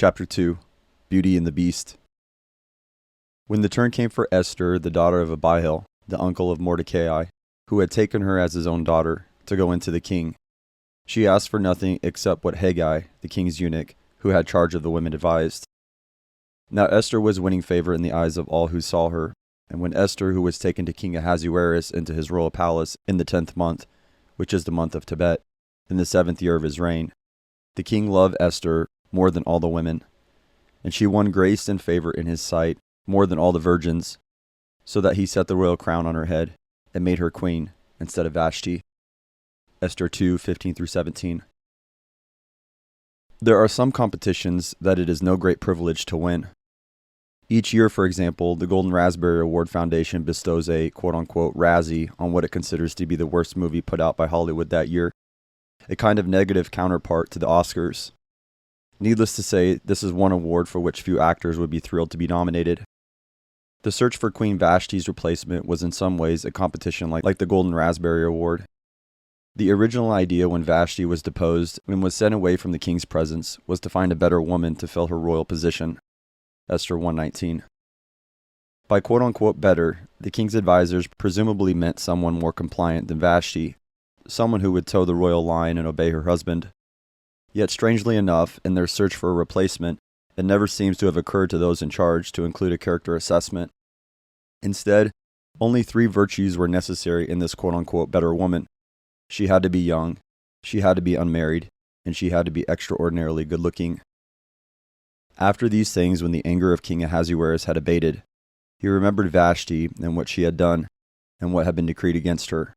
Chapter 2 Beauty and the Beast. When the turn came for Esther, the daughter of Abihail, the uncle of Mordecai, who had taken her as his own daughter, to go into the king, she asked for nothing except what Haggai, the king's eunuch, who had charge of the women, advised. Now Esther was winning favor in the eyes of all who saw her, and when Esther, who was taken to King Ahasuerus into his royal palace in the 10th month, which is the month of Tebet, in the 7th year of his reign, the king loved Esther more than all the women, and she won grace and favor in his sight more than all the virgins, so that he set the royal crown on her head and made her queen instead of Vashti. Esther 2:15-17. There are some competitions that it is no great privilege to win. Each year, for example, the Golden Raspberry Award Foundation bestows a quote-unquote Razzie on what it considers to be the worst movie put out by Hollywood that year, a kind of negative counterpart to the Oscars. Needless to say, this is one award for which few actors would be thrilled to be nominated. The search for Queen Vashti's replacement was in some ways a competition like the Golden Raspberry Award. The original idea when Vashti was deposed and was sent away from the king's presence was to find a better woman to fill her royal position. Esther 1:19. By quote-unquote better, the king's advisors presumably meant someone more compliant than Vashti, someone who would toe the royal line and obey her husband. Yet strangely enough, in their search for a replacement, it never seems to have occurred to those in charge to include a character assessment. Instead, only 3 virtues were necessary in this quote-unquote better woman. She had to be young, she had to be unmarried, and she had to be extraordinarily good-looking. After these things, when the anger of King Ahasuerus had abated, he remembered Vashti and what she had done, and what had been decreed against her.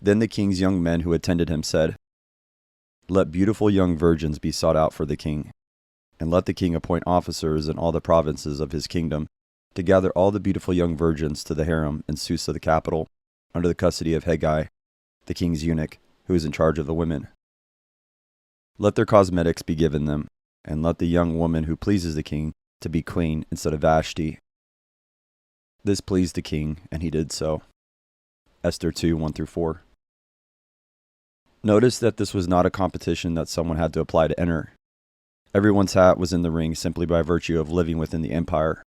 Then the king's young men who attended him said, "Let beautiful young virgins be sought out for the king, and let the king appoint officers in all the provinces of his kingdom to gather all the beautiful young virgins to the harem in Susa the capital, under the custody of Haggai, the king's eunuch, who is in charge of the women. Let their cosmetics be given them, and let the young woman who pleases the king to be queen instead of Vashti." This pleased the king, and he did so. Esther 2:1-4. Notice that this was not a competition that someone had to apply to enter. Everyone's hat was in the ring simply by virtue of living within the empire.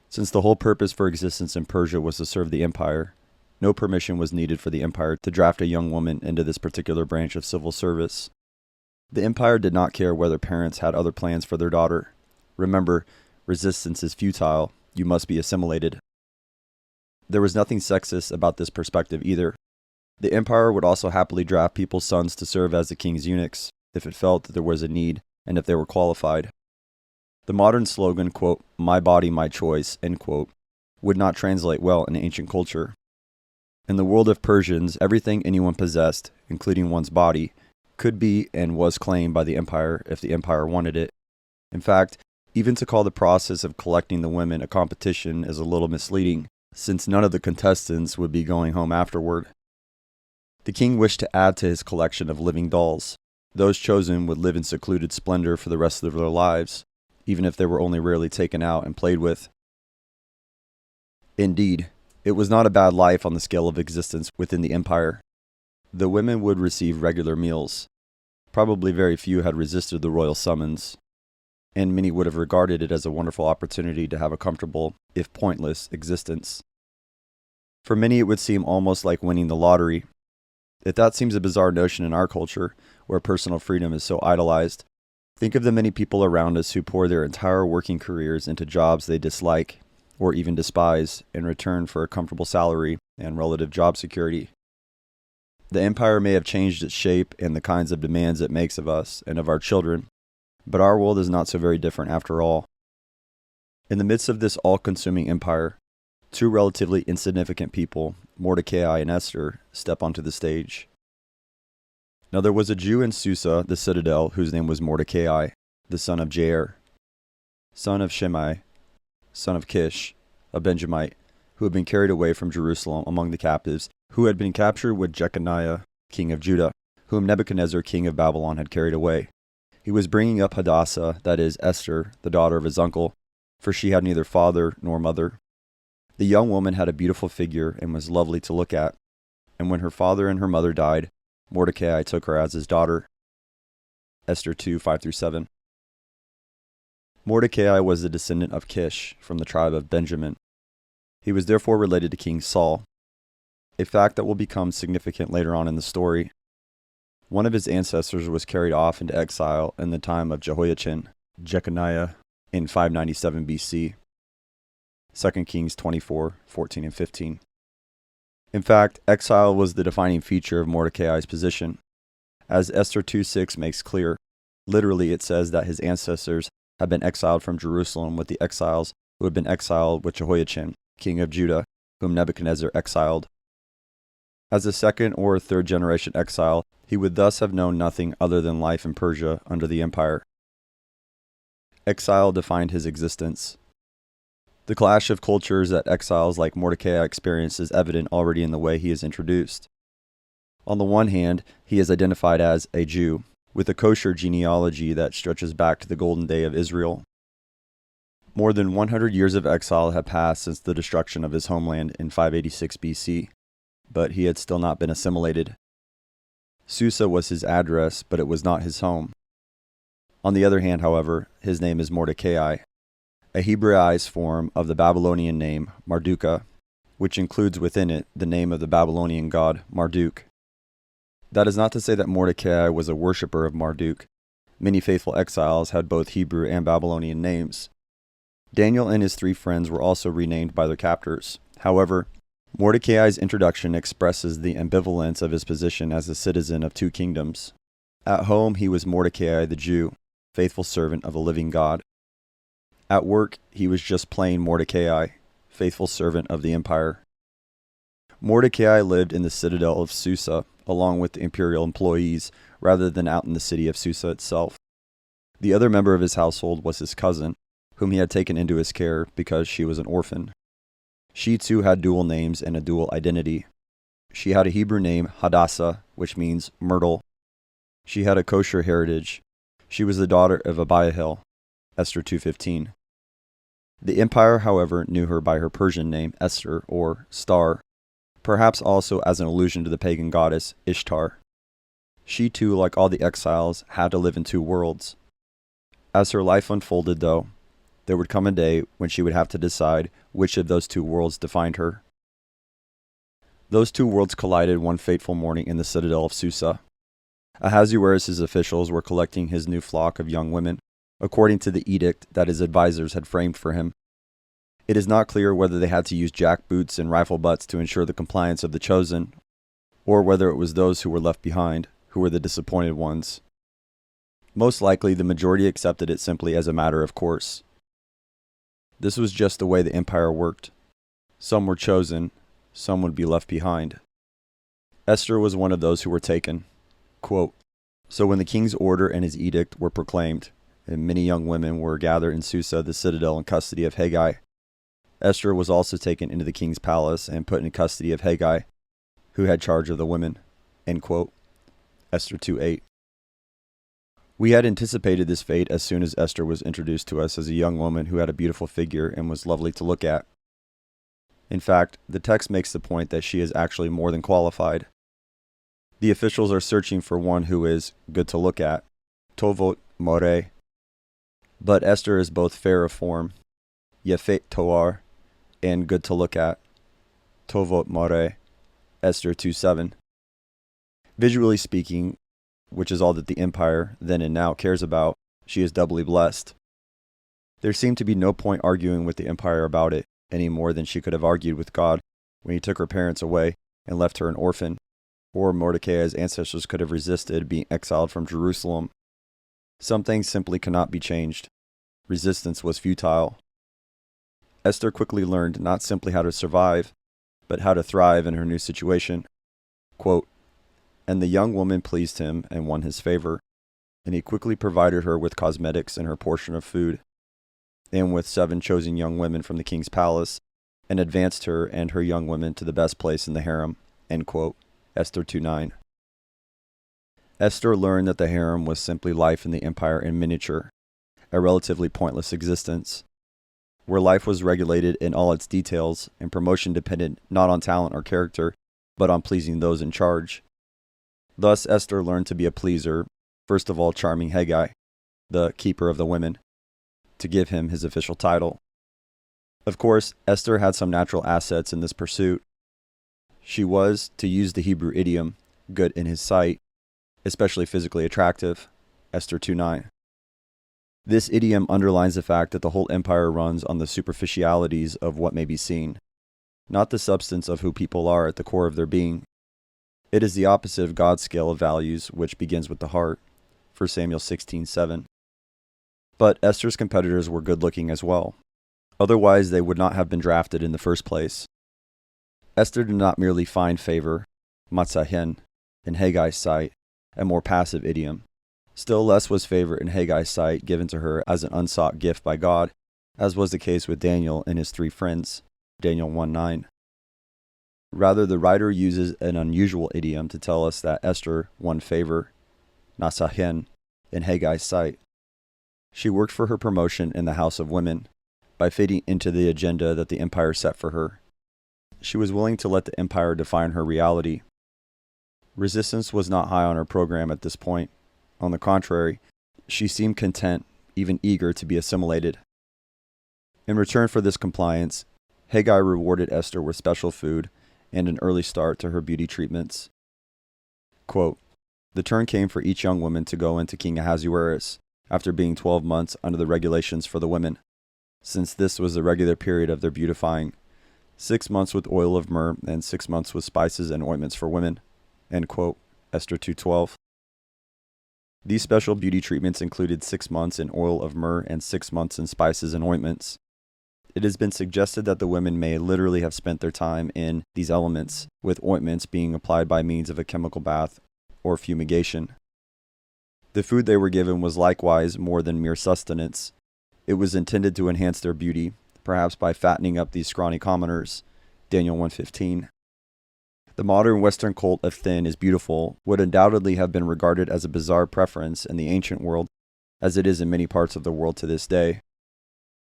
Since the whole purpose for existence in Persia was to serve the empire, no permission was needed for the empire to draft a young woman into this particular branch of civil service. The empire did not care whether parents had other plans for their daughter. Remember, resistance is futile, you must be assimilated. There was nothing sexist about this perspective either. The empire would also happily draft people's sons to serve as the king's eunuchs, if it felt that there was a need and if they were qualified. The modern slogan, quote, "my body, my choice," end quote, would not translate well in ancient culture. In the world of Persians, everything anyone possessed, including one's body, could be and was claimed by the empire if the empire wanted it. In fact, even to call the process of collecting the women a competition is a little misleading, since none of the contestants would be going home afterward. The king wished to add to his collection of living dolls. Those chosen would live in secluded splendor for the rest of their lives, even if they were only rarely taken out and played with. Indeed, it was not a bad life on the scale of existence within the empire. The women would receive regular meals. Probably very few had resisted the royal summons, and many would have regarded it as a wonderful opportunity to have a comfortable, if pointless, existence. For many it would seem almost like winning the lottery. If that seems a bizarre notion in our culture, where personal freedom is so idolized, think of the many people around us who pour their entire working careers into jobs they dislike, or even despise, in return for a comfortable salary and relative job security. The empire may have changed its shape and the kinds of demands it makes of us and of our children, but our world is not so very different after all. In the midst of this all-consuming empire, 2 relatively insignificant people, Mordecai and Esther, step onto the stage. Now there was a Jew in Susa, the citadel, whose name was Mordecai, the son of Jair, son of Shimei, son of Kish, a Benjamite, who had been carried away from Jerusalem among the captives, who had been captured with Jeconiah, king of Judah, whom Nebuchadnezzar, king of Babylon, had carried away. He was bringing up Hadassah, that is, Esther, the daughter of his uncle, for she had neither father nor mother. The young woman had a beautiful figure and was lovely to look at, and when her father and her mother died, Mordecai took her as his daughter. Esther 2:5-7. Mordecai was a descendant of Kish from the tribe of Benjamin. He was therefore related to King Saul, a fact that will become significant later on in the story. One of his ancestors was carried off into exile in the time of Jehoiachin, Jeconiah, in 597 BC. 2 Kings 24:14 and 15. In fact, exile was the defining feature of Mordecai's position. As Esther 2:6 makes clear, literally it says that his ancestors had been exiled from Jerusalem with the exiles who had been exiled with Jehoiachin, king of Judah, whom Nebuchadnezzar exiled. As a second or third generation exile, he would thus have known nothing other than life in Persia under the empire. Exile defined his existence. The clash of cultures that exiles like Mordecai experience is evident already in the way he is introduced. On the one hand, he is identified as a Jew, with a kosher genealogy that stretches back to the golden day of Israel. More than 100 years of exile had passed since the destruction of his homeland in 586 BC, but he had still not been assimilated. Susa was his address, but it was not his home. On the other hand, however, his name is Mordecai, a Hebraized form of the Babylonian name Marduka, which includes within it the name of the Babylonian god Marduk. That is not to say that Mordecai was a worshipper of Marduk. Many faithful exiles had both Hebrew and Babylonian names. Daniel and his 3 friends were also renamed by their captors. However, Mordecai's introduction expresses the ambivalence of his position as a citizen of 2 kingdoms. At home, he was Mordecai the Jew, faithful servant of the living God. At work, he was just plain Mordecai, faithful servant of the empire. Mordecai lived in the citadel of Susa, along with the imperial employees, rather than out in the city of Susa itself. The other member of his household was his cousin, whom he had taken into his care because she was an orphan. She too had dual names and a dual identity. She had a Hebrew name, Hadassah, which means myrtle. She had a kosher heritage. She was the daughter of Abiahil, Esther 2:15. The empire, however, knew her by her Persian name, Esther, or Star, perhaps also as an allusion to the pagan goddess Ishtar. She too, like all the exiles, had to live in 2 worlds. As her life unfolded, though, there would come a day when she would have to decide which of those 2 worlds defined her. Those 2 worlds collided one fateful morning in the citadel of Susa. Ahasuerus' officials were collecting his new flock of young women, according to the edict that his advisors had framed for him. It is not clear whether they had to use jackboots and rifle butts to ensure the compliance of the chosen, or whether it was those who were left behind, who were the disappointed ones. Most likely, the majority accepted it simply as a matter of course. This was just the way the empire worked. Some were chosen, some would be left behind. Esther was one of those who were taken. Quote, "So when the king's order and his edict were proclaimed, and many young women were gathered in Susa, the citadel, in custody of Haggai, Esther was also taken into the king's palace and put in custody of Haggai, who had charge of the women." End quote. Esther 2:8. We had anticipated this fate as soon as Esther was introduced to us as a young woman who had a beautiful figure and was lovely to look at. In fact, the text makes the point that she is actually more than qualified. The officials are searching for one who is good to look at, tovot more, but Esther is both fair of form, yefet toar, and good to look at, tovot more, Esther 2:7. Visually speaking, which is all that the empire, then and now, cares about, she is doubly blessed. There seemed to be no point arguing with the empire about it, any more than she could have argued with God when he took her parents away and left her an orphan, or Mordecai's ancestors could have resisted being exiled from Jerusalem. Some things simply cannot be changed. Resistance was futile. Esther quickly learned not simply how to survive, but how to thrive in her new situation. Quote, "And the young woman pleased him and won his favor, and he quickly provided her with cosmetics and her portion of food, and with 7 chosen young women from the king's palace, and advanced her and her young women to the best place in the harem." End quote. Esther 2:9. Esther learned that the harem was simply life in the empire in miniature, a relatively pointless existence, where life was regulated in all its details and promotion depended not on talent or character, but on pleasing those in charge. Thus Esther learned to be a pleaser, first of all charming Haggai, the keeper of the women, to give him his official title. Of course, Esther had some natural assets in this pursuit. She was, to use the Hebrew idiom, good in his sight, especially physically attractive, Esther 2:9. This idiom underlines the fact that the whole empire runs on the superficialities of what may be seen, not the substance of who people are at the core of their being. It is the opposite of God's scale of values, which begins with the heart, 1 Samuel 16:7. But Esther's competitors were good-looking as well. Otherwise, they would not have been drafted in the first place. Esther did not merely find favor, matzahen, in Haggai's sight, a more passive idiom. Still less was favor in Haggai's sight given to her as an unsought gift by God, as was the case with Daniel and his 3 friends, Daniel 1:9. Rather, the writer uses an unusual idiom to tell us that Esther won favor, nasahen, in Haggai's sight. She worked for her promotion in the house of women, by fitting into the agenda that the empire set for her. She was willing to let the empire define her reality. Resistance was not high on her program at this point. On the contrary, she seemed content, even eager to be assimilated. In return for this compliance, Haggai rewarded Esther with special food and an early start to her beauty treatments. Quote, "The turn came for each young woman to go into King Ahasuerus, after being 12 months under the regulations for the women, since this was the regular period of their beautifying, 6 months with oil of myrrh and 6 months with spices and ointments for women." End quote, Esther 2:12. These special beauty treatments included 6 months in oil of myrrh and 6 months in spices and ointments. It has been suggested that the women may literally have spent their time in these elements, with ointments being applied by means of a chemical bath or fumigation. The food they were given was likewise more than mere sustenance. It was intended to enhance their beauty, perhaps by fattening up these scrawny commoners, Daniel 1:15. The modern Western cult of thin is beautiful would undoubtedly have been regarded as a bizarre preference in the ancient world, as it is in many parts of the world to this day.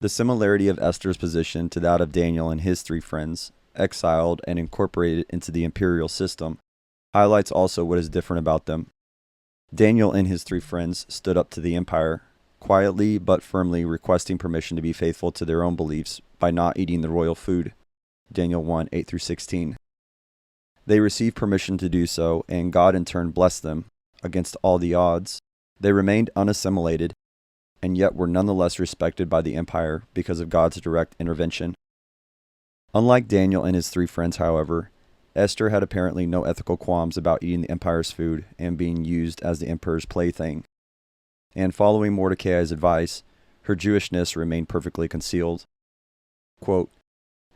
The similarity of Esther's position to that of Daniel and his 3 friends, exiled and incorporated into the imperial system, highlights also what is different about them. Daniel and his 3 friends stood up to the empire, quietly but firmly requesting permission to be faithful to their own beliefs by not eating the royal food, Daniel 1:8-16. They received permission to do so, and God in turn blessed them. Against all the odds, they remained unassimilated, and yet were nonetheless respected by the empire because of God's direct intervention. Unlike Daniel and his 3 friends, however, Esther had apparently no ethical qualms about eating the empire's food and being used as the emperor's plaything. And following Mordecai's advice, her Jewishness remained perfectly concealed. Quote,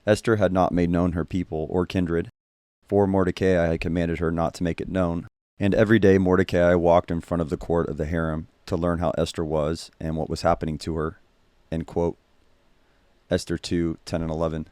"Esther had not made known her people or kindred, for Mordecai had commanded her not to make it known. And every day Mordecai walked in front of the court of the harem to learn how Esther was and what was happening to her." End quote. Esther 2:10-11.